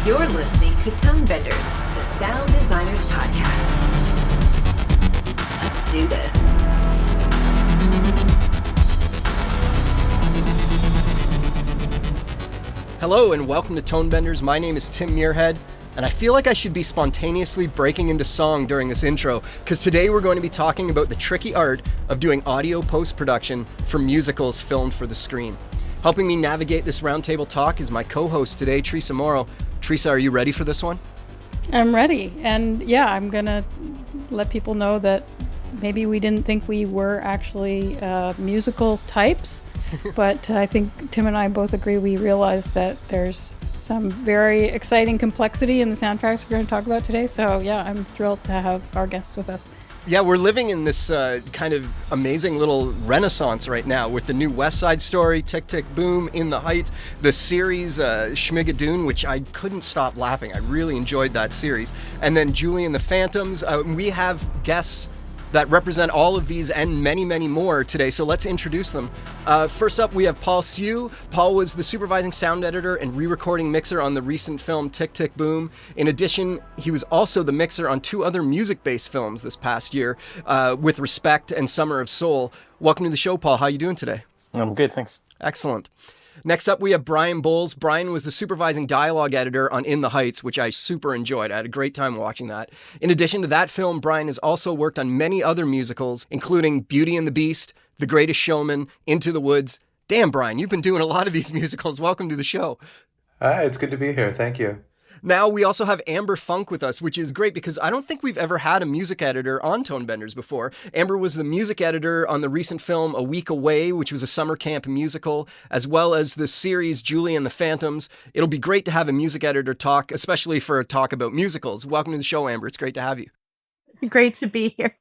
You're listening to Tonebenders, the Sound Designers Podcast. Let's do this. Hello and welcome to Tonebenders. My name is Tim Muirhead, and I feel like I should be spontaneously breaking into song during this intro, because today we're going to be talking about the tricky art of doing audio post-production for musicals filmed for the screen. Helping me navigate this roundtable talk is my co-host today, Teresa Morrow. Teresa, are you ready for this one? I'm ready. And yeah, I'm going to let people know that maybe we didn't think we were actually musicals types, but I think Tim and I both agree we realized that there's some very exciting complexity in the soundtracks we're going to talk about today. So yeah, I'm thrilled to have our guests with us. Yeah, we're living in this kind of amazing little renaissance right now with the new West Side Story, Tick, Tick, Boom, In the Heights, the series Schmigadoon, which I couldn't stop laughing. I really enjoyed that series. And then Julie and the Phantoms. We have guests that represent all of these and many, many more today, so let's introduce them. First up, we have Paul Siu. Paul was the supervising sound editor and re-recording mixer on the recent film Tick, Tick, Boom. In addition, he was also the mixer on two other music-based films this past year, with Respect and Summer of Soul. Welcome to the show, Paul. How are you doing today? I'm good, thanks. Excellent. Next up, we have Brian Bowles. Brian was the supervising dialogue editor on In the Heights, which I super enjoyed. I had a great time watching that. In addition to that film, Brian has also worked on many other musicals, including Beauty and the Beast, The Greatest Showman, Into the Woods. Damn, Brian, you've been doing a lot of these musicals. Welcome to the show. It's good to be here. Thank you. Now we also have Amber Funk with us, which is great because I don't think we've ever had a music editor on Tonebenders before. Amber was the music editor on the recent film A Week Away, which was a summer camp musical, as well as the series Julie and the Phantoms. It'll be great to have a music editor talk, especially for a talk about musicals. Welcome to the show, Amber. It's great to have you. Great to be here.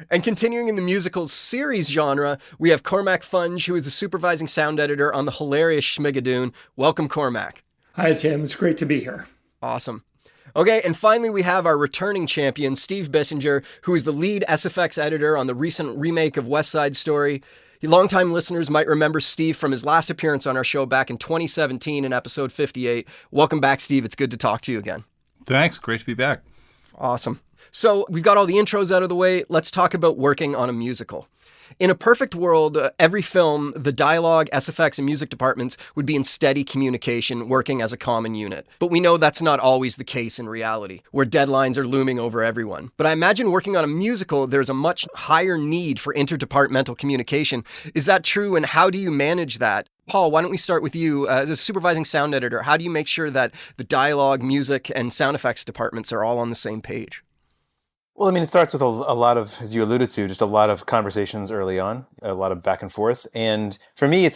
And continuing in the musicals series genre, we have Cormac Funge, who is the supervising sound editor on the hilarious Schmigadoon. Welcome, Cormac. Hi, Tim. It's great to be here. Awesome. Okay, and finally we have our returning champion, Steve Bissinger, who is the lead SFX editor on the recent remake of West Side Story. Longtime listeners might remember Steve from his last appearance on our show back in 2017 in episode 58. Welcome back, Steve. It's good to talk to you again. Thanks. Great to be back. Awesome. So we've got all the intros out of the way. Let's talk about working on a musical. In a perfect world, every film, the dialogue, SFX, and music departments would be in steady communication, working as a common unit. But we know that's not always the case in reality, where deadlines are looming over everyone. But I imagine working on a musical, there's a much higher need for interdepartmental communication. Is that true, and how do you manage that? Paul, why don't we start with you? As a supervising sound editor, how do you make sure that the dialogue, music, and sound effects departments are all on the same page? Well, I mean, it starts with a lot of, as you alluded to, just a lot of conversations early on, a lot of back and forth. And for me, it's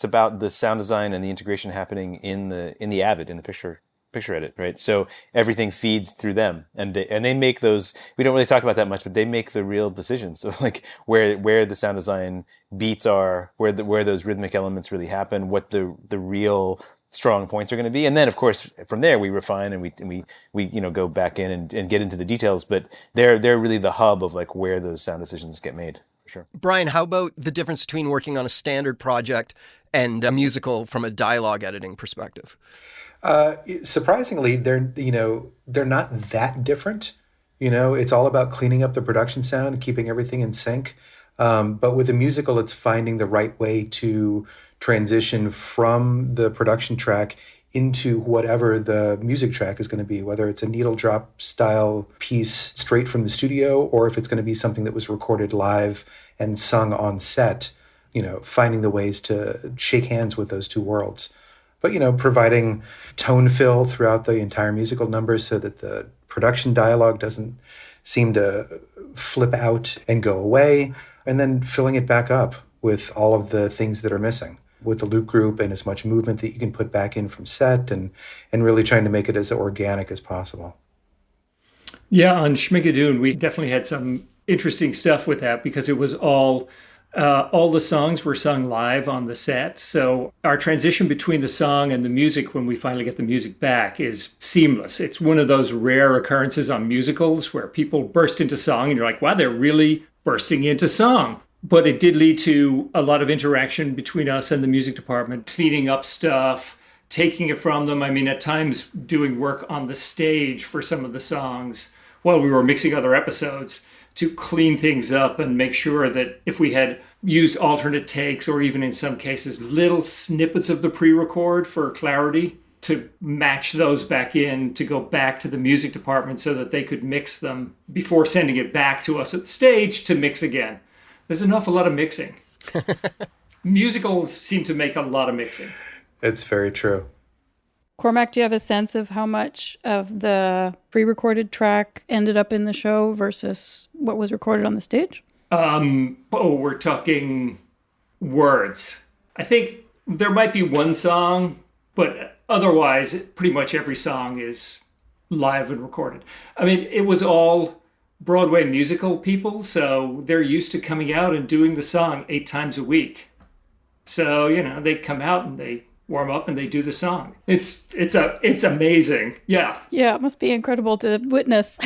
about the sound design and the integration happening in the Avid, in the picture edit, right? So everything feeds through them, and they make those. We don't really talk about that much, but they make the real decisions of like where the sound design beats are, where those rhythmic elements really happen, what the real strong points are going to be. And then of course from there we refine and we go back in and get into the details, but they're really the hub of like where those sound decisions get made, for sure. Brian, how about the difference between working on a standard project and a musical from a dialogue editing perspective? Surprisingly, they're not that different. It's all about cleaning up the production sound, keeping everything in sync. But with a musical, it's finding the right way to transition from the production track into whatever the music track is going to be, whether it's a needle drop style piece straight from the studio, or if it's going to be something that was recorded live and sung on set, finding the ways to shake hands with those two worlds. But, providing tone fill throughout the entire musical number so that the production dialogue doesn't seem to flip out and go away, and then filling it back up with all of the things that are missing, with the loop group and as much movement that you can put back in from set, and really trying to make it as organic as possible. Yeah, on Schmigadoon, we definitely had some interesting stuff with that because it was all the songs were sung live on the set. So our transition between the song and the music, when we finally get the music back, is seamless. It's one of those rare occurrences on musicals where people burst into song and you're like, wow, they're really bursting into song. But it did lead to a lot of interaction between us and the music department, cleaning up stuff, taking it from them. I mean, at times doing work on the stage for some of the songs while we were mixing other episodes to clean things up and make sure that if we had used alternate takes or even in some cases little snippets of the pre-record for clarity, to match those back in, to go back to the music department so that they could mix them before sending it back to us at the stage to mix again. There's an awful lot of mixing. Musicals seem to make a lot of mixing. It's very true. Cormac, do you have a sense of how much of the pre-recorded track ended up in the show versus what was recorded on the stage? We're talking words. I think there might be one song, but otherwise, pretty much every song is live and recorded. I mean, it was all Broadway musical people, so they're used to coming out and doing the song 8 times a week. So, they come out and they warm up and they do the song. It's amazing. Yeah. Yeah, it must be incredible to witness.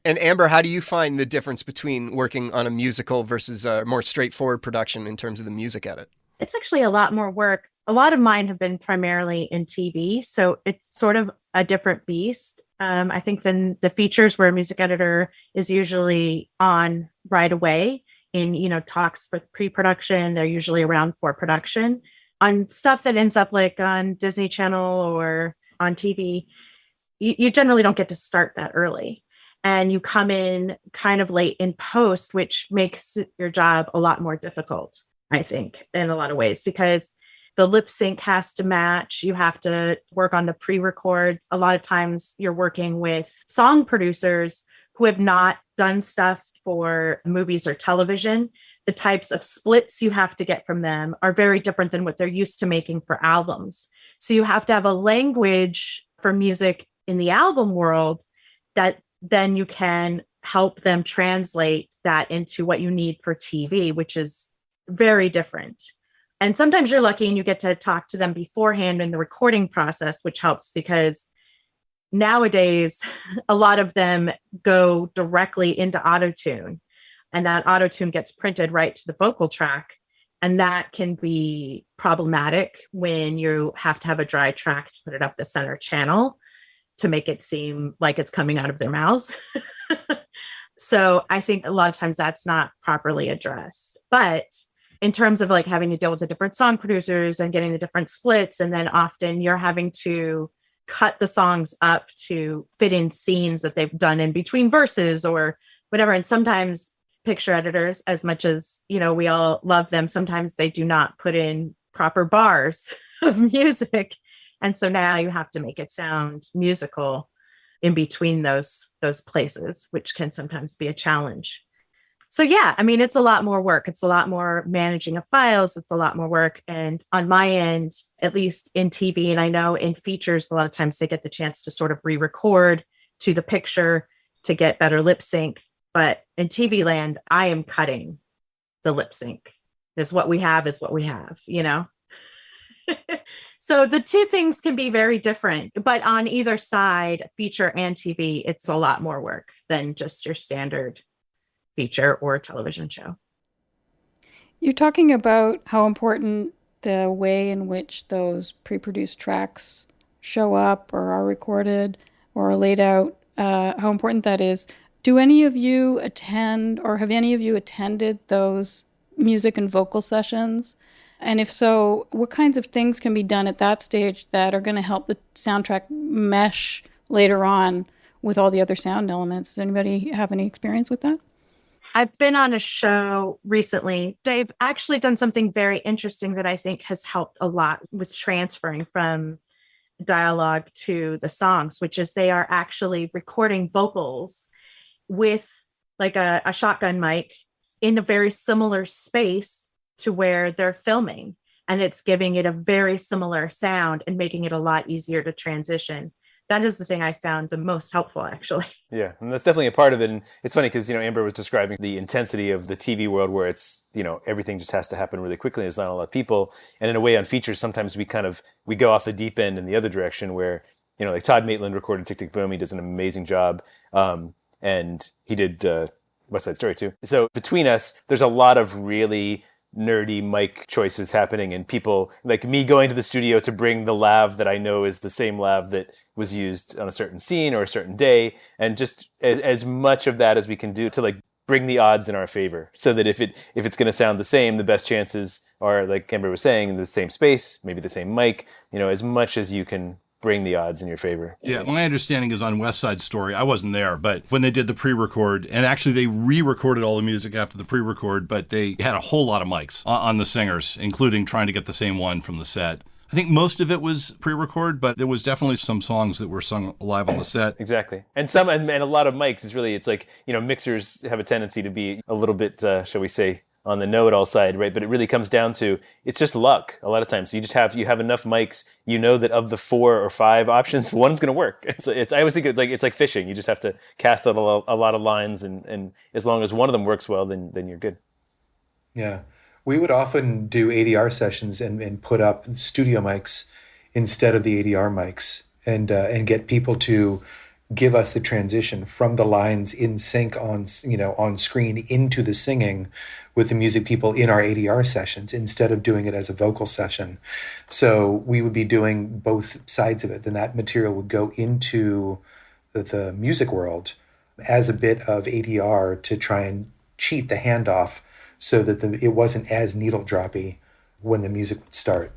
And Amber, how do you find the difference between working on a musical versus a more straightforward production in terms of the music edit? It's actually a lot more work. A lot of mine have been primarily in TV, so it's sort of a different beast. I think than the features where a music editor is usually on right away in, talks for pre-production. They're usually around for production. On stuff that ends up like on Disney Channel or on TV, you generally don't get to start that early. And you come in kind of late in post, which makes your job a lot more difficult, I think, in a lot of ways, because the lip sync has to match. You have to work on the pre-records. A lot of times you're working with song producers who have not done stuff for movies or television. The types of splits you have to get from them are very different than what they're used to making for albums. So you have to have a language for music in the album world that then you can help them translate that into what you need for TV, which is very different. And sometimes you're lucky and you get to talk to them beforehand in the recording process, which helps because nowadays a lot of them go directly into autotune, and that autotune gets printed right to the vocal track. And that can be problematic when you have to have a dry track to put it up the center channel to make it seem like it's coming out of their mouths. So I think a lot of times that's not properly addressed. But in terms of like having to deal with the different song producers and getting the different splits, and then often you're having to cut the songs up to fit in scenes that they've done in between verses or whatever. And sometimes picture editors, as much as, we all love them, sometimes they do not put in proper bars of music. And so now you have to make it sound musical in between those places, which can sometimes be a challenge. So yeah, I mean, it's a lot more work. It's a lot more managing of files. It's a lot more work. And on my end, at least in TV, and I know in features, a lot of times they get the chance to sort of re-record to the picture to get better lip sync. But in TV land, I am cutting the lip sync. What we have is what we have, So the two things can be very different, but on either side, feature and TV, it's a lot more work than just your standard feature or television show. You're talking about how important the way in which those pre-produced tracks show up or are recorded or are laid out, how important that is. Do any of you attend, or have any of you attended those music and vocal sessions? And if so, what kinds of things can be done at that stage that are going to help the soundtrack mesh later on with all the other sound elements? Does anybody have any experience with that? I've been on a show recently. They've actually done something very interesting that I think has helped a lot with transferring from dialogue to the songs, which is they are actually recording vocals with like a shotgun mic in a very similar space to where they're filming. And it's giving it a very similar sound and making it a lot easier to transition. That is the thing I found the most helpful, actually. Yeah, and that's definitely a part of it. And it's funny because, Amber was describing the intensity of the TV world where it's, everything just has to happen really quickly. There's not a lot of people. And in a way on features, sometimes we go off the deep end in the other direction where, like Todd Maitland recorded Tick, Tick, Boom. He does an amazing job. And he did West Side Story too. So between us, there's a lot of really nerdy mic choices happening, and people like me going to the studio to bring the lav that I know is the same lav that was used on a certain scene or a certain day, and just as much of that as we can do to like bring the odds in our favor, so that if it's going to sound the same, the best chances are, like Amber was saying, in the same space, maybe the same mic, as much as you can bring the odds in your favor. Yeah, my understanding is on West Side Story, I wasn't there, but when they did the pre-record, and actually they re-recorded all the music after the pre-record, but they had a whole lot of mics on the singers, including trying to get the same one from the set. I think most of it was pre-record, but there was definitely some songs that were sung live on the set. Exactly. And a lot of mics is really, it's like, mixers have a tendency to be a little bit, shall we say, on the know-it-all side, right? But it really comes down to, it's just luck a lot of times. So you have enough mics, that of the 4 or 5 options, one's going to work. I always think it's like fishing. You just have to cast out a lot of lines, and as long as one of them works well, then you're good. Yeah. We would often do ADR sessions and put up studio mics instead of the ADR mics, and get people to give us the transition from the lines in sync on screen into the singing with the music people in our ADR sessions, instead of doing it as a vocal session. So we would be doing both sides of it. Then that material would go into the music world as a bit of ADR to try and cheat the handoff, so that it wasn't as needle droppy when the music would start.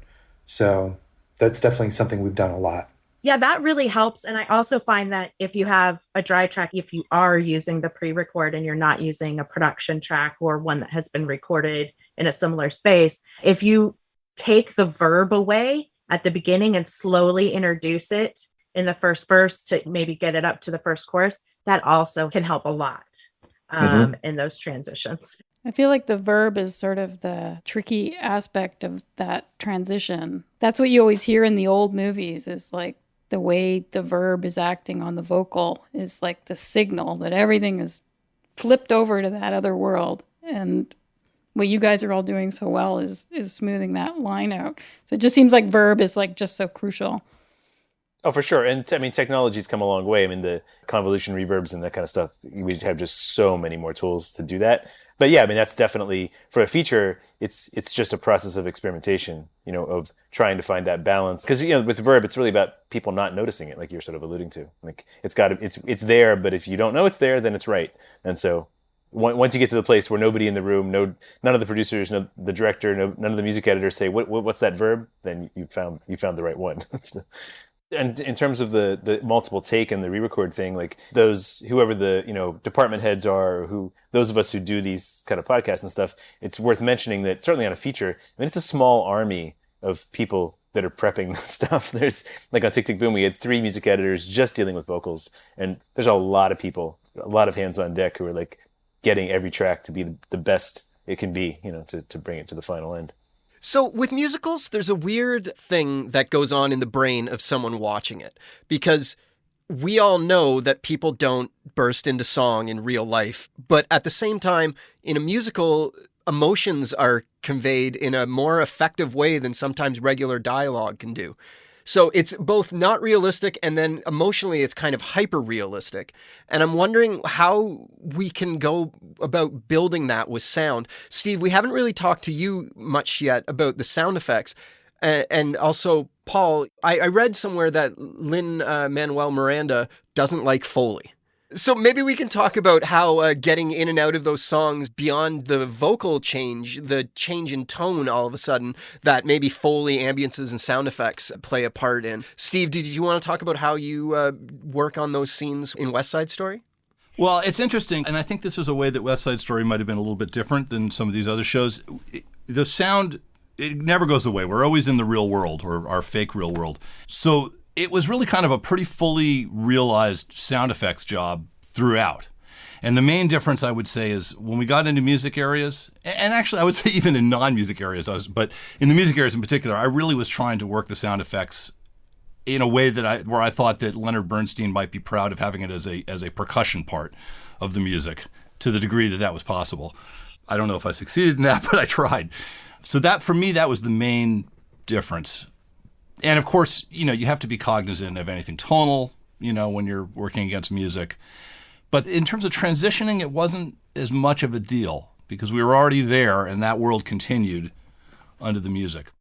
So that's definitely something we've done a lot. Yeah, that really helps. And I also find that if you have a dry track, if you are using the pre-record and you're not using a production track or one that has been recorded in a similar space, if you take the verb away at the beginning and slowly introduce it in the first verse to maybe get it up to the first chorus, that also can help a lot in those transitions. I feel like the verb is sort of the tricky aspect of that transition. That's what you always hear in the old movies, is like the way the verb is acting on the vocal is like the signal that everything is flipped over to that other world. And what you guys are all doing so well is smoothing that line out. So it just seems like verb is like just so crucial. Oh, for sure. And technology's come a long way. The convolution reverbs and that kind of stuff, we have just so many more tools to do that. But yeah, that's definitely, for a feature, it's just a process of experimentation, of trying to find that balance. Because, with verb, it's really about people not noticing it, like you're sort of alluding to. Like, it's there, but if you don't know it's there, then it's right. And so once you get to the place where nobody in the room, none of the producers, the director, none of the music editors say, what's that verb? Then you found the right one. And in terms of the multiple take and the re-record thing, like whoever the department heads are, or those of us who do these kind of podcasts and stuff, it's worth mentioning that certainly on a feature, it's a small army of people that are prepping stuff. There's, like on Tick Tick Boom, we had 3 music editors just dealing with vocals, and there's a lot of people, a lot of hands on deck who are like getting every track to be the best it can be, to bring it to the final end. So with musicals, there's a weird thing that goes on in the brain of someone watching it, because we all know that people don't burst into song in real life. But at the same time, in a musical, emotions are conveyed in a more effective way than sometimes regular dialogue can do. So it's both not realistic, and then emotionally it's kind of hyper-realistic. And I'm wondering how we can go about building that with sound. Steve, we haven't really talked to you much yet about the sound effects. And also, Paul, I read somewhere that Lin-Manuel Miranda doesn't like Foley. So maybe we can talk about how getting in and out of those songs beyond the vocal change, the change in tone all of a sudden, that maybe Foley, ambiances, and sound effects play a part in. Steve, did you want to talk about how you work on those scenes in West Side Story? Well, it's interesting, and I think this was a way that West Side Story might have been a little bit different than some of these other shows. The sound, it never goes away. We're always in the real world, or our fake real world. So it was really kind of a pretty fully realized sound effects job throughout. And the main difference, I would say, is when we got into music areas, and actually I would say even in non-music areas, but in the music areas in particular, I really was trying to work the sound effects in a way that where I thought that Leonard Bernstein might be proud of having it as a percussion part of the music, to the degree that was possible. I don't know if I succeeded in that, but I tried. So that, for me, that was the main difference. And of course, you have to be cognizant of anything tonal, when you're working against music. But in terms of transitioning, it wasn't as much of a deal. because we were already there and that world continued under the music.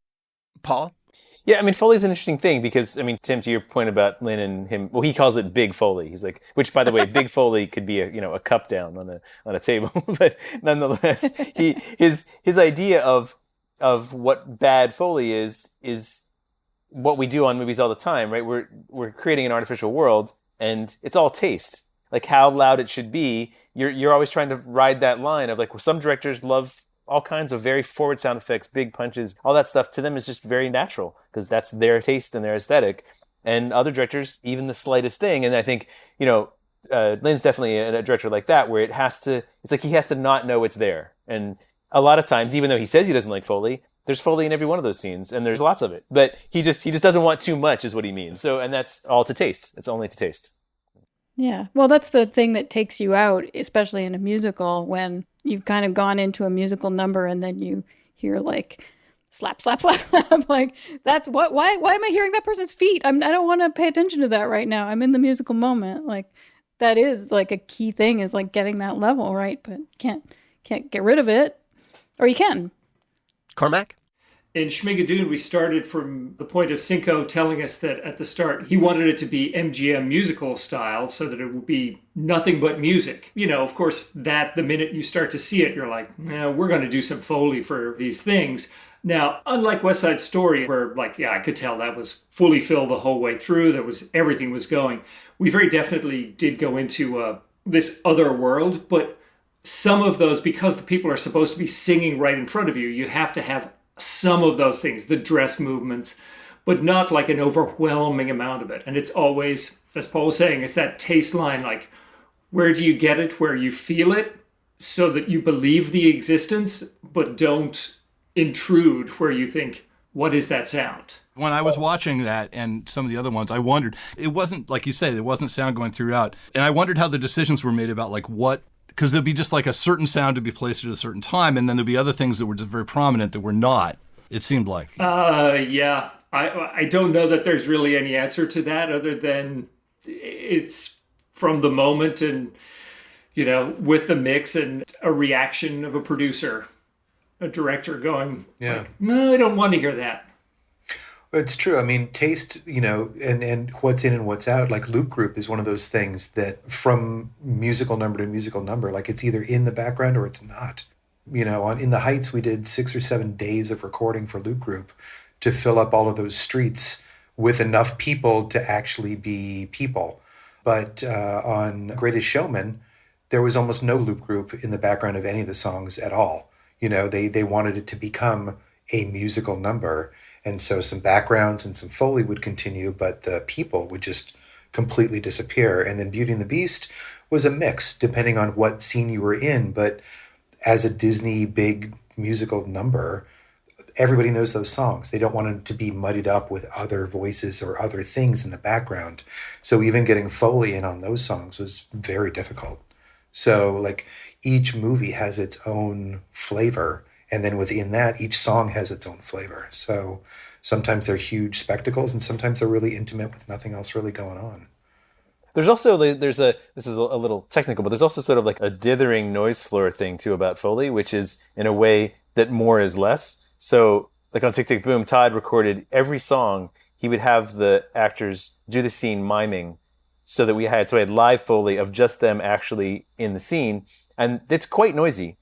Paul? Yeah, I mean, Foley's an interesting thing because, I mean, Tim, to your point about Lynn and him, well, he calls it Big Foley. He's like, which, by the way, Big Foley could be a cup down on a table, but nonetheless, his idea of what bad Foley is what we do on movies all the time, right? We're creating an artificial world, and it's all taste, like how loud it should be. You're always trying to ride that line of like, well, some directors love all kinds of very forward sound effects, big punches, all that stuff to them is just very natural because that's their taste and their aesthetic. And other directors, even the slightest thing. And I think, Lynn's definitely a director like that, where it's like he has to not know it's there. And a lot of times, even though he says he doesn't like Foley, there's Foley in every one of those scenes, and there's lots of it. But he just doesn't want too much, is what he means. So, and that's all to taste. It's only to taste. Yeah. Well, that's the thing that takes you out, especially in a musical, when you've kind of gone into a musical number and then you hear like slap, slap, slap, slap. Like, that's why am I hearing that person's feet? I don't want to pay attention to that right now. I'm in the musical moment. Like, that is like a key thing, is like getting that level, right? But can't get rid of it. Or you can. Cormac? In Schmigadoon, we started from the point of Cinco telling us that at the start, he wanted it to be MGM musical style so that it would be nothing but music. Of course, that the minute you start to see it, you're like, we're going to do some Foley for these things. Now, unlike West Side Story, where I could tell that was fully filled the whole way through, everything was going. We very definitely did go into this other world, but some of those, because the people are supposed to be singing right in front of you, you have to have some of those things, the dress movements, but not like an overwhelming amount of it. And it's always, as Paul was saying, it's that taste line, like, where do you get it, where you feel it, so that you believe the existence, but don't intrude where you think, what is that sound? When I was watching that and some of the other ones, I wondered, it wasn't, like you say, there wasn't sound going throughout. And I wondered how the decisions were made about like what, because there'd be just like a certain sound to be placed at a certain time, and then there'd be other things that were just very prominent that were not, it seemed like. Yeah. I don't know that there's really any answer to that other than it's from the moment and, with the mix and a reaction of a producer, a director going, no, I don't want to hear that. It's true. I mean, taste, and what's in and what's out, like loop group is one of those things that from musical number to musical number, like it's either in the background or it's not. In the Heights, we did 6 or 7 days of recording for loop group to fill up all of those streets with enough people to actually be people. But on Greatest Showman, there was almost no loop group in the background of any of the songs at all. They wanted it to become a musical number. And so some backgrounds and some Foley would continue, but the people would just completely disappear. And then Beauty and the Beast was a mix, depending on what scene you were in. But as a Disney big musical number, everybody knows those songs. They don't want it to be muddied up with other voices or other things in the background. So even getting Foley in on those songs was very difficult. So like each movie has its own flavor. And then within that, each song has its own flavor. So sometimes they're huge spectacles and sometimes they're really intimate with nothing else really going on. There's also, this is a little technical, but there's also sort of like a dithering noise floor thing too about Foley, which is in a way that more is less. So like on Tick, Tick, Boom, Todd recorded every song. He would have the actors do the scene miming so I had live Foley of just them actually in the scene. And it's quite noisy.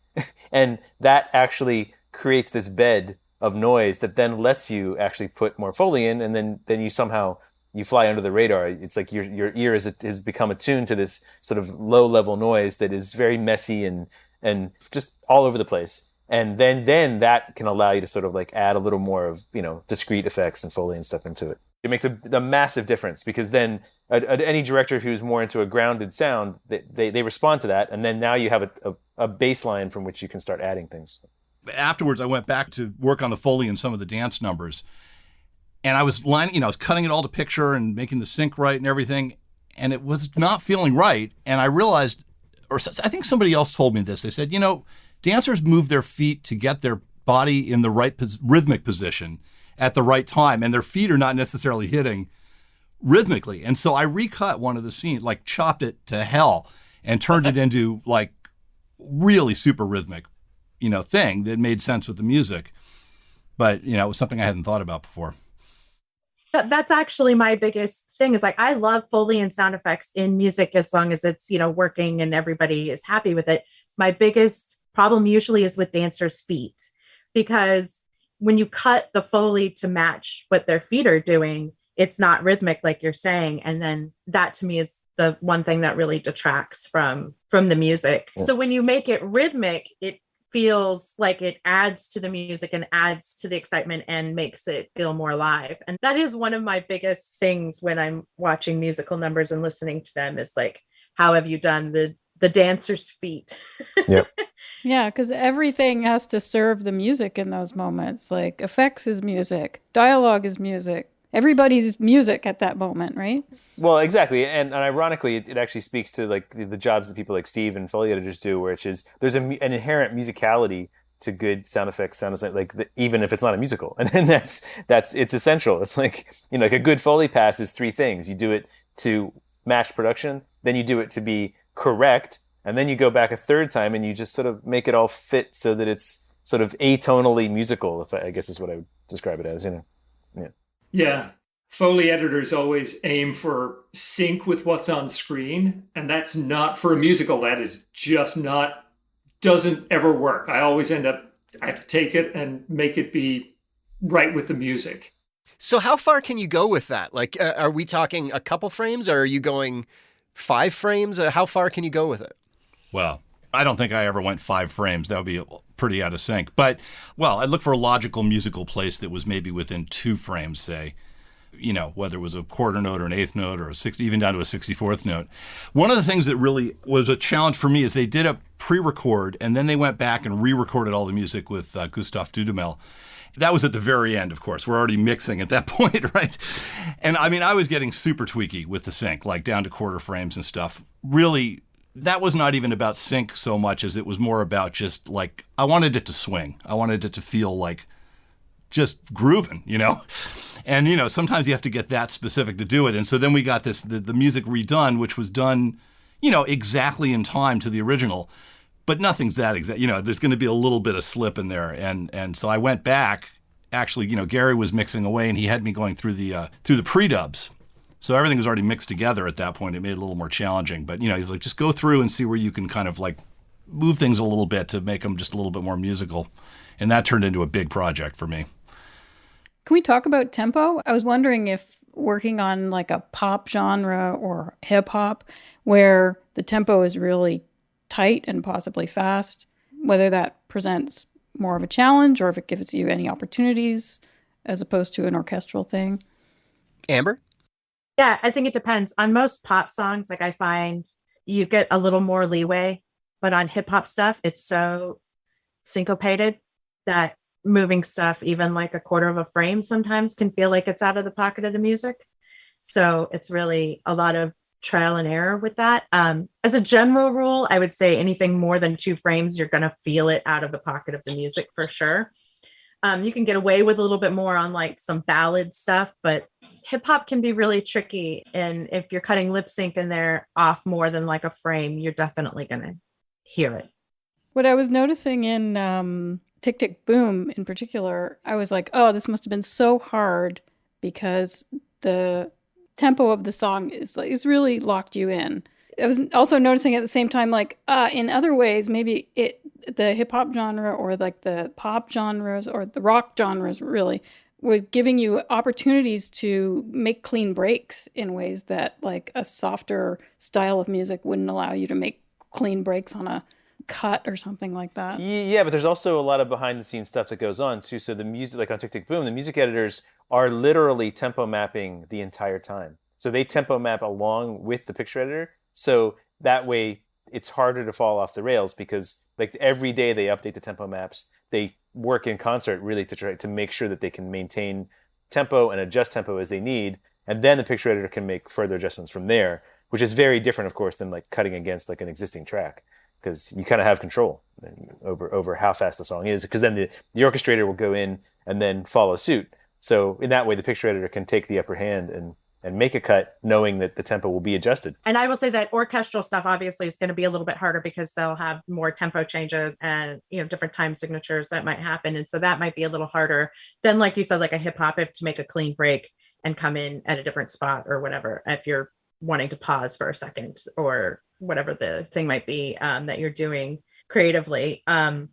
And that actually creates this bed of noise that then lets you actually put more Foley in, and then you somehow you fly under the radar. It's like your ear has become attuned to this sort of low level noise that is very messy and just all over the place. And then that can allow you to sort of like add a little more of discrete effects and Foley and stuff into it. It makes a massive difference because then any director who's more into a grounded sound, they respond to that, and then now you have a baseline from which you can start adding things. Afterwards, I went back to work on the Foley and some of the dance numbers, and I was I was cutting it all to picture and making the sync right and everything, and it was not feeling right. And I realized, or I think somebody else told me this. They said, dancers move their feet to get their body in the right rhythmic position at the right time, and their feet are not necessarily hitting rhythmically. And so I recut one of the scenes, like chopped it to hell and turned it into like really super rhythmic. thing that made sense with the music. But, it was something I hadn't thought about before. That's actually my biggest thing is like, I love Foley and sound effects in music as long as it's, working and everybody is happy with it. My biggest problem usually is with dancers' feet, because when you cut the Foley to match what their feet are doing, it's not rhythmic, like you're saying. And then that to me is the one thing that really detracts from the music. So when you make it rhythmic, it feels like it adds to the music and adds to the excitement and makes it feel more alive. And that is one of my biggest things when I'm watching musical numbers and listening to them, is like, how have you done the dancer's feet? Yep. Yeah, because everything has to serve the music in those moments. Like effects is music, dialogue is music. Everybody's music at that moment, right? Well, exactly, and ironically, it actually speaks to like the jobs that people like Steve and Foley editors do, which is there's an inherent musicality to good sound effects, sound design, even if it's not a musical, and then that's it's essential. It's like like a good Foley pass is three things: you do it to match production, then you do it to be correct, and then you go back a third time and you just sort of make it all fit so that it's sort of atonally musical. If I guess is what I would describe it as, Yeah. Yeah. Foley editors always aim for sync with what's on screen. And that's not for a musical. That is just doesn't ever work. I always I have to take it and make it be right with the music. So how far can you go with that? Like, are we talking a couple frames, or are you going 5 frames? How far can you go with it? Well, I don't think I ever went 5 frames. That would be pretty out of sync. But, I'd look for a logical musical place that was maybe within 2 frames, say, whether it was a quarter note or an eighth note or even down to a 64th note. One of the things that really was a challenge for me is they did a pre-record, and then they went back and re-recorded all the music with Gustav Dudamel. That was at the very end, of course. We're already mixing at that point, right? And I was getting super tweaky with the sync, like down to quarter frames and stuff. Really, that was not even about sync so much as it was more about just like, I wanted it to swing. I wanted it to feel like just grooving, And, sometimes you have to get that specific to do it. And so then we got the music redone, which was done, exactly in time to the original. But nothing's that exact. There's going to be a little bit of slip in there. And so I went back. Actually, Gary was mixing away, and he had me going through the pre-dubs. So everything was already mixed together at that point. It made it a little more challenging. But, he's like, just go through and see where you can kind of like move things a little bit to make them just a little bit more musical. And that turned into a big project for me. Can we talk about tempo? I was wondering if working on like a pop genre or hip hop, where the tempo is really tight and possibly fast, whether that presents more of a challenge or if it gives you any opportunities as opposed to an orchestral thing. Amber? Yeah, I think it depends. On most pop songs, like I find you get a little more leeway, but on hip hop stuff, it's so syncopated that moving stuff, even like a quarter of a frame, sometimes can feel like it's out of the pocket of the music. So it's really a lot of trial and error with that. As a general rule, I would say anything more than 2 frames, you're going to feel it out of the pocket of the music for sure. You can get away with a little bit more on like some ballad stuff, but hip hop can be really tricky. And if you're cutting lip sync and they're off more than like a frame, you're definitely going to hear it. What I was noticing in Tick, Tick, Boom in particular, I was like, oh, this must have been so hard because the tempo of the song is really locked you in. I was also noticing at the same time, like in other ways, maybe the hip hop genre or like the pop genres or the rock genres really were giving you opportunities to make clean breaks in ways that like a softer style of music wouldn't allow you to make clean breaks on a cut or something like that. Yeah, but there's also a lot of behind the scenes stuff that goes on too. So the music, like on Tick Tick Boom, the music editors are literally tempo mapping the entire time. So they tempo map along with the picture editor. So that way it's harder to fall off the rails because like every day they update the tempo maps. They work in concert really to try to make sure that they can maintain tempo and adjust tempo as they need. And then the picture editor can make further adjustments from there, which is very different, of course, than like cutting against like an existing track. Because you kind of have control over how fast the song is, because then the orchestrator will go in and then follow suit. So in that way, the picture editor can take the upper hand and and make a cut knowing that the tempo will be adjusted. And I will say that orchestral stuff obviously is going to be a little bit harder because they'll have more tempo changes and, different time signatures that might happen. And so that might be a little harder than, like you said, like a hip hop, if to make a clean break and come in at a different spot or whatever, if you're wanting to pause for a second or whatever the thing might be that you're doing creatively. And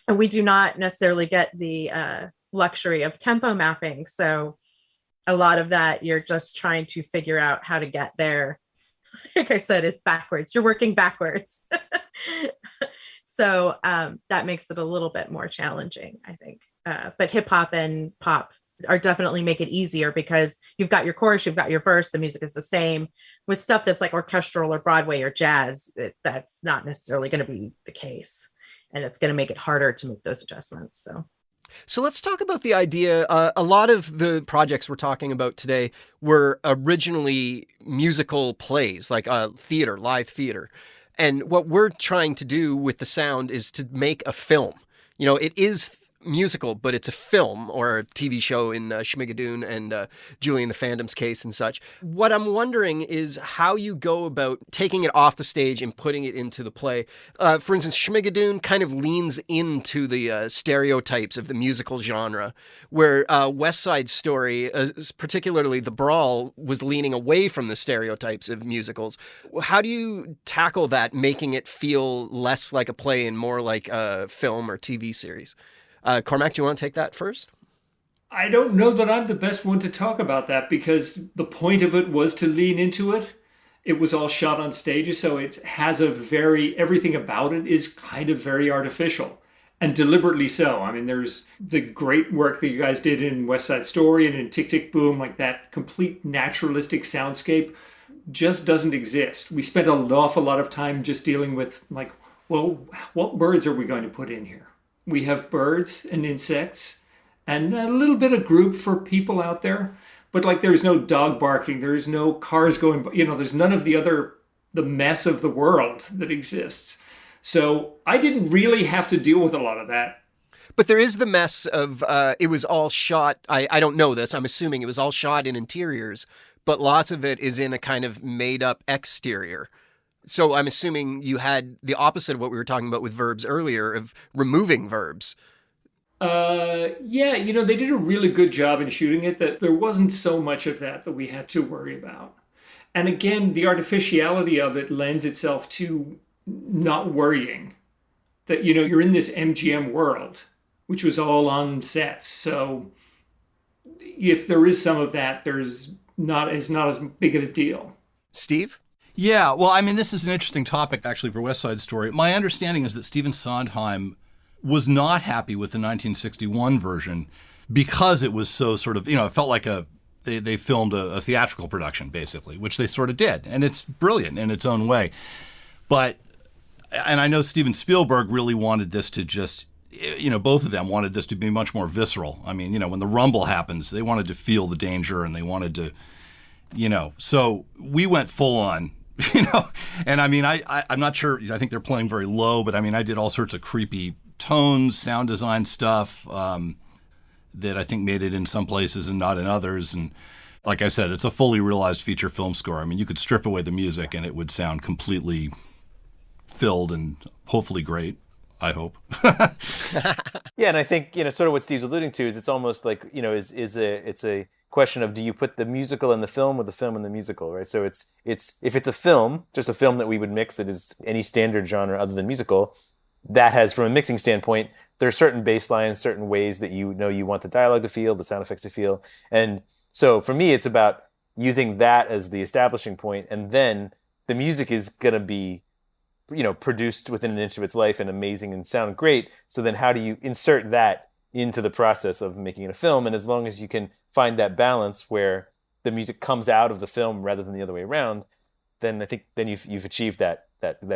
we do not necessarily get the luxury of tempo mapping. So a lot of that, you're just trying to figure out how to get there. Like I said, it's backwards. You're working backwards. So that makes it a little bit more challenging, I think. But hip hop and pop are definitely make it easier because you've got your chorus, you've got your verse, the music is the same. With stuff that's like orchestral or Broadway or jazz, that's not necessarily going to be the case. And it's going to make it harder to make those adjustments. So let's talk about the idea. A lot of the projects we're talking about today were originally musical plays, like theater, live theater. And what we're trying to do with the sound is to make a film. It is musical, but it's a film or a TV show in Schmigadoon and Julie and the Fandom's case and such. What I'm wondering is how you go about taking it off the stage and putting it into the play. For instance, Schmigadoon kind of leans into the stereotypes of the musical genre, where West Side Story, particularly The Brawl, was leaning away from the stereotypes of musicals. How do you tackle that, making it feel less like a play and more like a film or TV series? Cormac, do you want to take that first? I don't know that I'm the best one to talk about that because the point of it was to lean into it. It was all shot on stage, so it has everything about it is kind of very artificial and deliberately so. I mean, there's the great work that you guys did in West Side Story and in Tick, Tick, Boom, like that complete naturalistic soundscape just doesn't exist. We spent an awful lot of time just dealing with like, well, what birds are we going to put in here? We have birds and insects and a little bit of group for people out there. But like there's no dog barking, there's no cars going, there's none of the mess of the world that exists. So I didn't really have to deal with a lot of that. But there is the mess of, it was all shot, I don't know this, I'm assuming it was all shot in interiors, but lots of it is in a kind of made up exterior. So I'm assuming you had the opposite of what we were talking about with verbs earlier, of removing verbs. Yeah, they did a really good job in shooting it, that there wasn't so much of that we had to worry about. And again, the artificiality of it lends itself to not worrying. That, you're in this MGM world, which was all on sets. So if there is some of that, it's not as big of a deal. Steve? Yeah, well, I mean, this is an interesting topic, actually, for West Side Story. My understanding is that Stephen Sondheim was not happy with the 1961 version because it was so sort of, it felt like they filmed a theatrical production, basically, which they sort of did. And it's brilliant in its own way. And I know Steven Spielberg really wanted this to just, both of them wanted this to be much more visceral. I mean, when the rumble happens, they wanted to feel the danger and they wanted to, so we went full on. And I mean, I'm not sure, I think they're playing very low, but I mean, I did all sorts of creepy tones, sound design stuff that I think made it in some places and not in others. And like I said, it's a fully realized feature film score. I mean, you could strip away the music and it would sound completely filled and hopefully great, I hope. Yeah, and I think, sort of what Steve's alluding to is it's almost like, it's a question of do you put the musical in the film or the film in the musical, right? So it's if it's a film, just a film that we would mix that is any standard genre other than musical, that has, from a mixing standpoint, there are certain bass lines, certain ways that you want the dialogue to feel, the sound effects to feel. And so for me, it's about using that as the establishing point, and then the music is going to be, produced within an inch of its life and amazing and sound great. So then how do you insert that into the process of making it a film? And as long as you can find that balance where the music comes out of the film rather than the other way around, then I think you've achieved that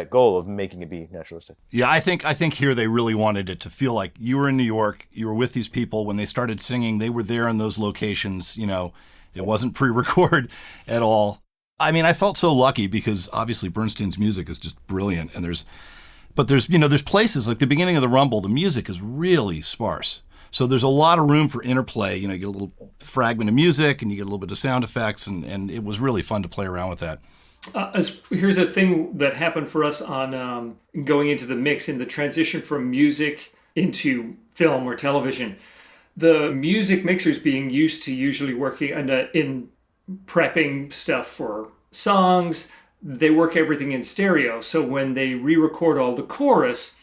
goal of making it be naturalistic. Yeah, I think here they really wanted it to feel like you were in New York, you were with these people when they started singing, they were there in those locations, it wasn't pre-record at all. I mean, I felt so lucky because obviously Bernstein's music is just brilliant, and there's places like the beginning of the Rumble, the music is really sparse. So there's a lot of room for interplay. You get a little fragment of music and you get a little bit of sound effects, and it was really fun to play around with that. Here's a thing that happened for us on going into the mix in the transition from music into film or television. The music mixers being used to usually working in prepping stuff for songs, they work everything in stereo. So when they re-record all the chorus,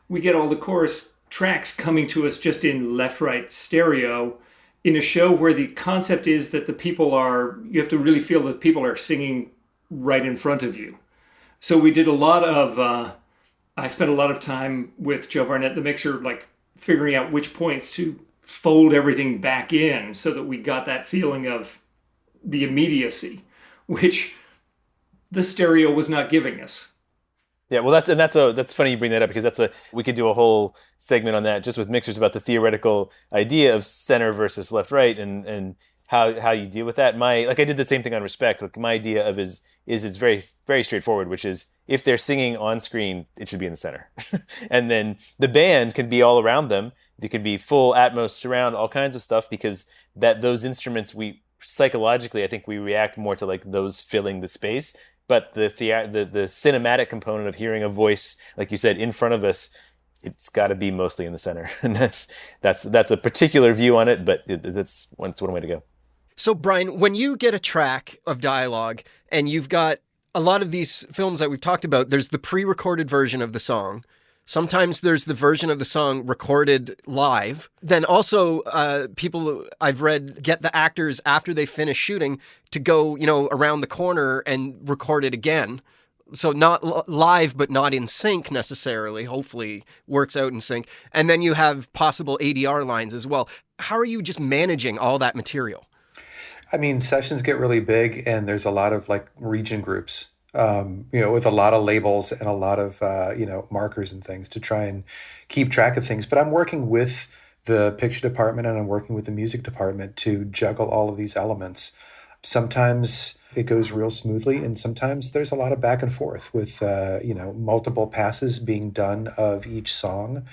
we get all the chorus tracks coming to us just in left-right stereo in a show where the concept is that you have to really feel that people are singing right in front of you. So we did I spent a lot of time with Joe Barnett, the mixer, like figuring out which points to fold everything back in so that we got that feeling of the immediacy, which the stereo was not giving us. Yeah, well, that's funny you bring that up, because we could do a whole segment on that just with mixers about the theoretical idea of center versus left right and how you deal with that. I did the same thing on Respect. Like, my idea of is it's very, very straightforward, which is if they're singing on screen, it should be in the center, and then the band can be all around them. They could be full Atmos surround, all kinds of stuff, because those instruments, we psychologically, I think we react more to like those filling the space. But the cinematic component of hearing a voice, like you said, in front of us, it's got to be mostly in the center, and that's a particular view on it, but that's one way to go. So, Brian, when you get a track of dialogue and you've got a lot of these films that we've talked about, there's the pre-recorded version of the song. Sometimes there's the version of the song recorded live. Then also people I've read get the actors after they finish shooting to go, around the corner and record it again. So not live, but not in sync necessarily. Hopefully works out in sync. And then you have possible ADR lines as well. How are you just managing all that material? I mean, sessions get really big, and there's a lot of like region groups. With a lot of labels and a lot of, markers and things to try and keep track of things. But I'm working with the picture department and I'm working with the music department to juggle all of these elements. Sometimes it goes real smoothly, and sometimes there's a lot of back and forth with, multiple passes being done of each song.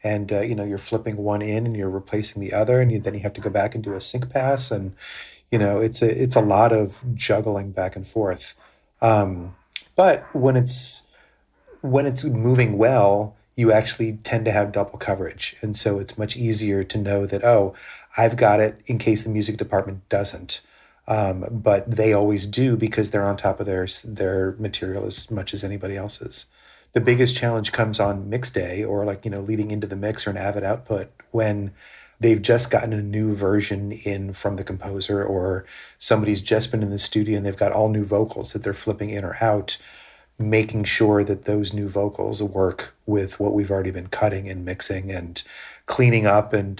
And, you're flipping one in and you're replacing the other, and then you have to go back and do a sync pass. And, it's a lot of juggling back and forth. But when it's moving well, you actually tend to have double coverage. And so it's much easier to know that, I've got it in case the music department doesn't. But they always do, because they're on top of their material as much as anybody else's. The biggest challenge comes on mix day, or leading into the mix or an Avid output, when they've just gotten a new version in from the composer, or somebody's just been in the studio and they've got all new vocals that they're flipping in or out, making sure that those new vocals work with what we've already been cutting and mixing and cleaning up and,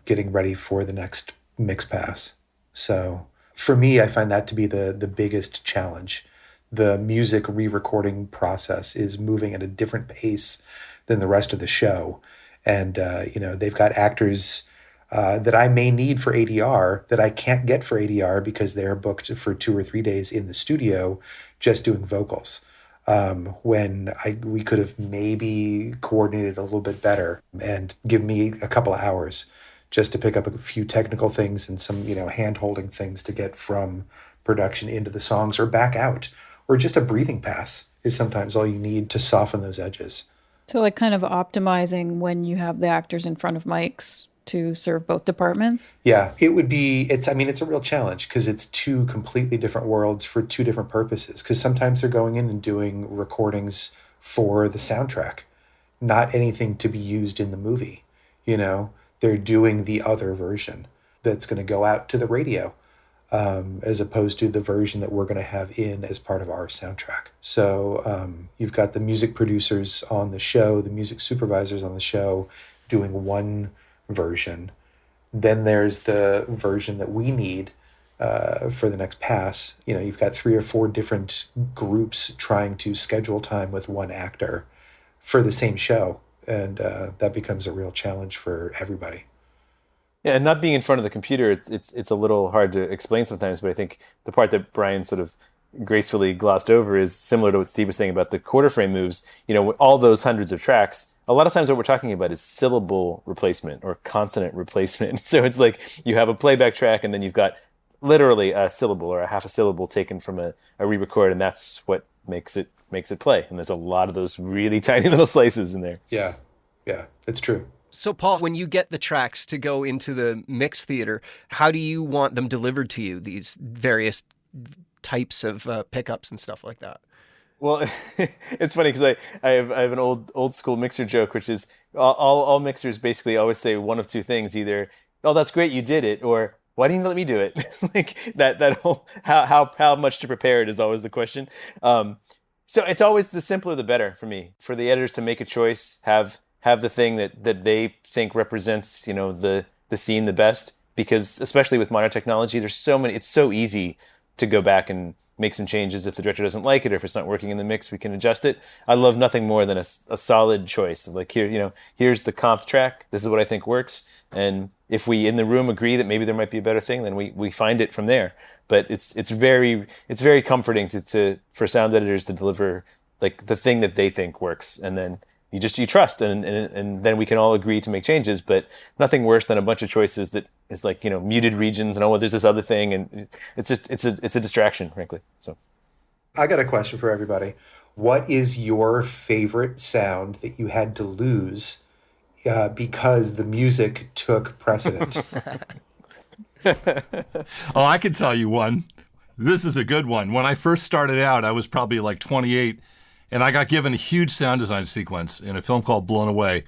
getting ready for the next mix pass. So for me, I find that to be the biggest challenge. The music re-recording process is moving at a different pace than the rest of the show. And, they've got actors that I may need for ADR that I can't get for ADR because they're booked for 2 or 3 days in the studio just doing vocals. When we could have maybe coordinated a little bit better and give me a couple of hours just to pick up a few technical things and some, hand-holding things to get from production into the songs or back out. Or just a breathing pass is sometimes all you need to soften those edges. So like kind of optimizing when you have the actors in front of mics to serve both departments? Yeah, it's a real challenge because it's 2 completely different worlds for 2 different purposes. Because sometimes they're going in and doing recordings for the soundtrack, not anything to be used in the movie. They're doing the other version that's going to go out to the radio, as opposed to the version that we're going to have in as part of our soundtrack. So you've got the music producers on the show, the music supervisors on the show doing one version. Then there's the version that we need for the next pass. You've got 3 or 4 different groups trying to schedule time with one actor for the same show. And that becomes a real challenge for everybody. Yeah, and not being in front of the computer, it's a little hard to explain sometimes, but I think the part that Brian sort of gracefully glossed over is similar to what Steve was saying about the quarter frame moves. All those hundreds of tracks, a lot of times what we're talking about is syllable replacement or consonant replacement. So it's like you have a playback track and then you've got literally a syllable or a half a syllable taken from a re-record, and that's what makes it play. And there's a lot of those really tiny little slices in there. Yeah, it's true. So, Paul, when you get the tracks to go into the mix theater, how do you want them delivered to you, these various types of pickups and stuff like that? Well, it's funny because I have an old school mixer joke, which is all mixers basically always say one of two things: either "Oh, that's great, you did it," or "Why didn't you let me do it?" Like that whole how much to prepare it is always the question. So it's always the simpler the better for me. For the editors to make a choice, have the thing that they think represents the scene the best, because especially with modern technology, there's so many. It's so easy to go back and make some changes if the director doesn't like it, or if it's not working in the mix, we can adjust it. I love nothing more than a solid choice. Like here's the comp track. This is what I think works. And if we in the room agree that maybe there might be a better thing, then we find it from there. But it's very comforting for sound editors to deliver like the thing that they think works, and then you trust, and then we can all agree to make changes. But nothing worse than a bunch of choices that is like muted regions and there's this other thing, and it's a distraction, frankly. So I got a question for everybody. What is your favorite sound that you had to lose because the music took precedent? Oh, I can tell you one. This is a good one. When I first started out, I was probably like 28, and I got given a huge sound design sequence in a film called Blown Away.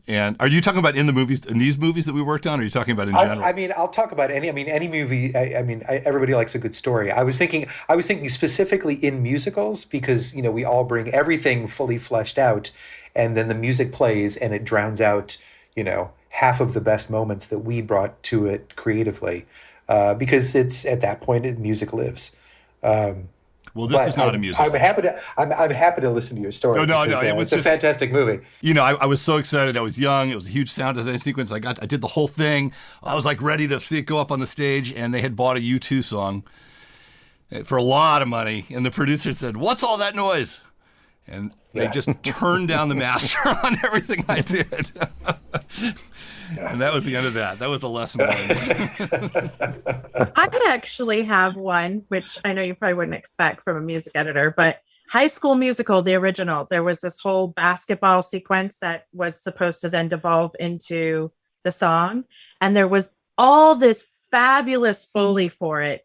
And are you talking about in these movies that we worked on, or are you talking about in general? I mean, I'll talk about any movie. Everybody likes a good story. I was thinking specifically in musicals, because we all bring everything fully fleshed out, and then the music plays and it drowns out half of the best moments that we brought to it creatively, because it's at that point music lives. Well, this is not a musical. I'm happy to listen to your story. No, It's a fantastic movie. I was so excited. I was young. It was a huge sound design sequence. I did the whole thing. I was like ready to see it go up on the stage, and they had bought a U2 song for a lot of money, and the producer said, "What's all that noise?" And they just turned down the master on everything I did. And that was the end of that. That was a lesson learned. I could actually have one, which I know you probably wouldn't expect from a music editor, but High School Musical, the original, there was this whole basketball sequence that was supposed to then devolve into the song. And there was all this fabulous Foley for it.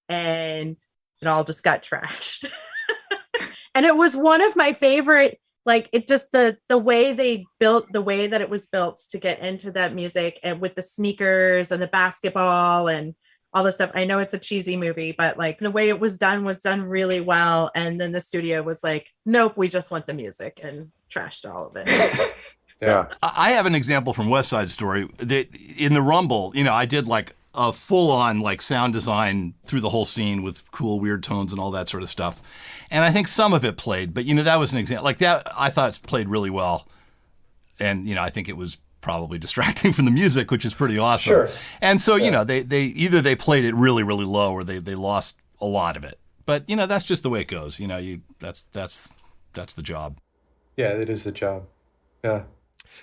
And it all just got trashed. And it was one of my favorite, like it just the way they built, the way that it was built to get into that music, and with the sneakers and the basketball and all this stuff. I know it's a cheesy movie, but like the way it was done really well. And then the studio was like, nope, we just want the music, and trashed all of it. Yeah. I have an example from West Side Story that in the Rumble, I did like a full-on like sound design through the whole scene with cool, weird tones and all that sort of stuff. And I think some of it played, but that was an example. Like that, I thought it played really well. And, I think it was probably distracting from the music, which is pretty awesome. Sure. And so, they either they played it really, really low, or they lost a lot of it. But, that's just the way it goes. That's the job. Yeah, it is the job. Yeah.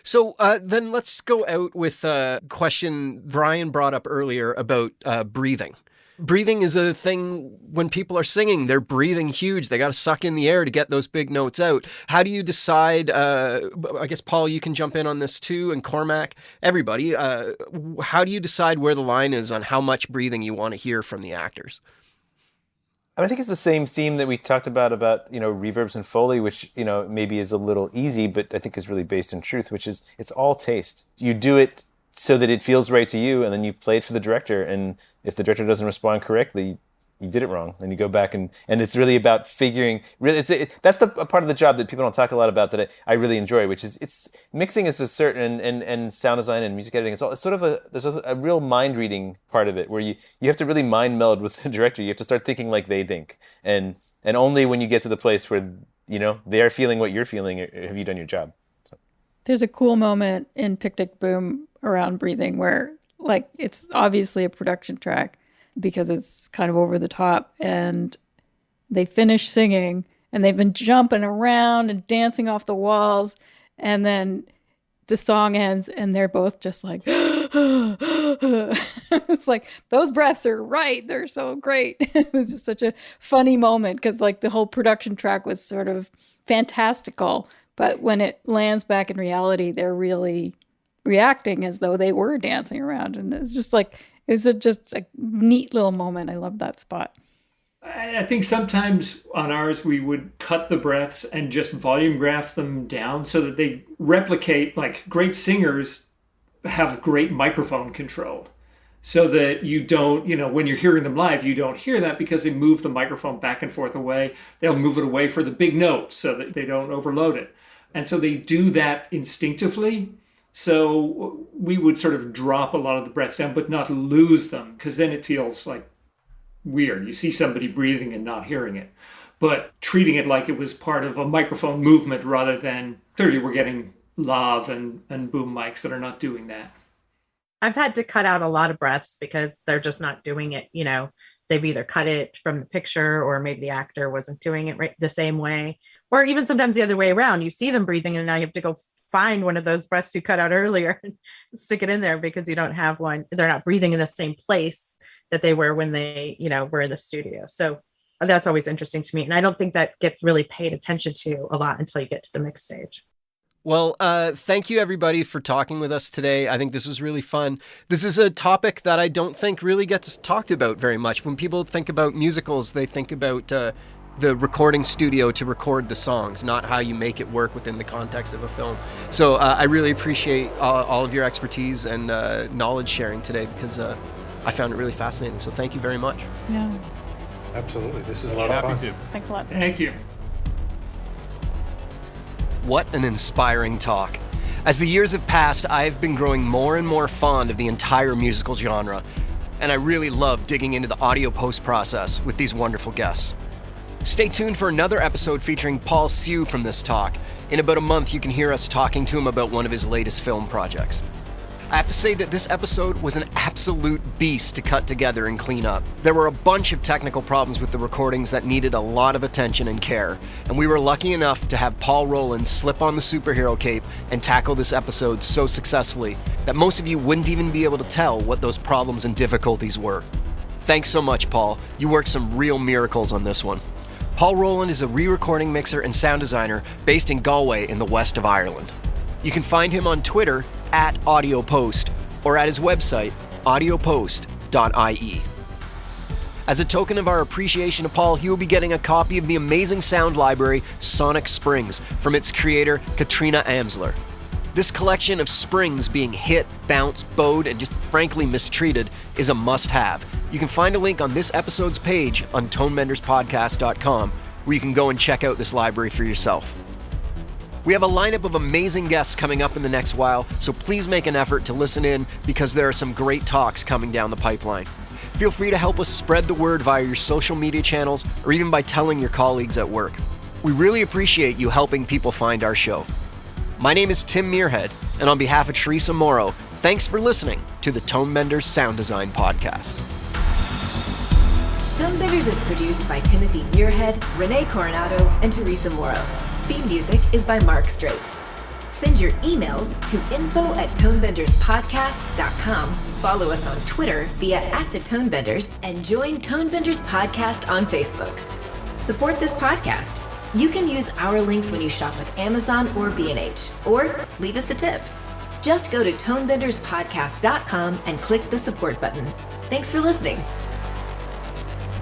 So then let's go out with a question Brian brought up earlier about breathing. Breathing is a thing when people are singing. They're breathing huge. They got to suck in the air to get those big notes out. How do you decide? I guess, Paul, you can jump in on this too, and Cormac, everybody. How do you decide where the line is on how much breathing you want to hear from the actors? I think it's the same theme that we talked about reverbs and Foley, which maybe is a little easy, but I think is really based in truth, which is it's all taste. You do it so that it feels right to you, and then you play it for the director. And if the director doesn't respond correctly, you did it wrong. And you go back and it's really about figuring. That's the part of the job that people don't talk a lot about that I really enjoy, which is it's mixing is a certain and sound design and music editing. It's sort of there's a real mind reading part of it where you have to really mind meld with the director. You have to start thinking like they think, and only when you get to the place where they are feeling what you're feeling have you done your job. So. There's a cool moment in Tick Tick Boom around breathing where like it's obviously a production track because it's kind of over the top, and they finish singing and they've been jumping around and dancing off the walls, And then the song ends and they're both just like, it's like, those breaths are right. They're so great. It was just such a funny moment because like the whole production track was sort of fantastical. But when it lands back in reality, they're really reacting as though they were dancing around. And it's just like, just a neat little moment. I love that spot. I think sometimes on ours, we would cut the breaths and just volume graph them down so that they replicate, like great singers have great microphone control. So that you don't, when you're hearing them live, you don't hear that because they move the microphone back and forth away. They'll move it away for the big notes so that they don't overload it. And so they do that instinctively. So we would sort of drop a lot of the breaths down, but not lose them, because then it feels like weird. You see somebody breathing and not hearing it, but treating it like it was part of a microphone movement rather than clearly we're getting lav and boom mics that are not doing that. I've had to cut out a lot of breaths because they're just not doing it. They've either cut it from the picture or maybe the actor wasn't doing it right the same way, or even sometimes the other way around. You see them breathing and now you have to go find one of those breaths you cut out earlier and stick it in there because you don't have one. They're not breathing in the same place that they were when they, were in the studio. So that's always interesting to me. And I don't think that gets really paid attention to a lot until you get to the mix stage. Well, thank you everybody for talking with us today. I think this was really fun. This is a topic that I don't think really gets talked about very much. When people think about musicals, they think about the recording studio to record the songs, not how you make it work within the context of a film. So I really appreciate all of your expertise and knowledge sharing today because I found it really fascinating. So thank you very much. Yeah. Absolutely. This is a lot of fun. Happy to. Thanks a lot. Thank you. What an inspiring talk. As the years have passed, I've been growing more and more fond of the entire musical genre, and I really love digging into the audio post process with these wonderful guests. Stay tuned for another episode featuring Paul Sue from this talk. In about a month, you can hear us talking to him about one of his latest film projects. I have to say that this episode was an absolute beast to cut together and clean up. There were a bunch of technical problems with the recordings that needed a lot of attention and care, and we were lucky enough to have Paul Rowland slip on the superhero cape and tackle this episode so successfully that most of you wouldn't even be able to tell what those problems and difficulties were. Thanks so much, Paul. You worked some real miracles on this one. Paul Rowland is a re-recording mixer and sound designer based in Galway in the west of Ireland. You can find him on Twitter @AudioPost or at his website, audiopost.ie. As a token of our appreciation of Paul, he will be getting a copy of the amazing sound library Sonic Springs from its creator, Katrina Amsler. This collection of springs being hit, bounced, bowed, and just frankly mistreated is a must-have. You can find a link on this episode's page on tonebenderspodcast.com where you can go and check out this library for yourself. We have a lineup of amazing guests coming up in the next while, so please make an effort to listen in because there are some great talks coming down the pipeline. Feel free to help us spread the word via your social media channels or even by telling your colleagues at work. We really appreciate you helping people find our show. My name is Tim Muirhead, and on behalf of Teresa Morrow, thanks for listening to the Tonebenders Sound Design Podcast. Tonebenders is produced by Timothy Muirhead, Renee Coronado, and Teresa Morrow. Theme music is by Mark Strait. Send your emails to info@tonebenderspodcast.com. Follow us on Twitter via @thetonebenders and join Tonebenders Podcast on Facebook. Support this podcast. You can use our links when you shop with Amazon or B&H, or leave us a tip. Just go to tonebenderspodcast.com and click the support button. Thanks for listening.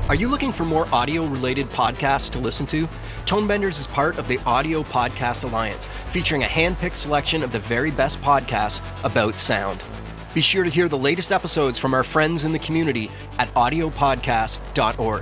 Are you looking for more audio-related podcasts to listen to? Tonebenders is part of the Audio Podcast Alliance, featuring a hand-picked selection of the very best podcasts about sound. Be sure to hear the latest episodes from our friends in the community at audiopodcast.org.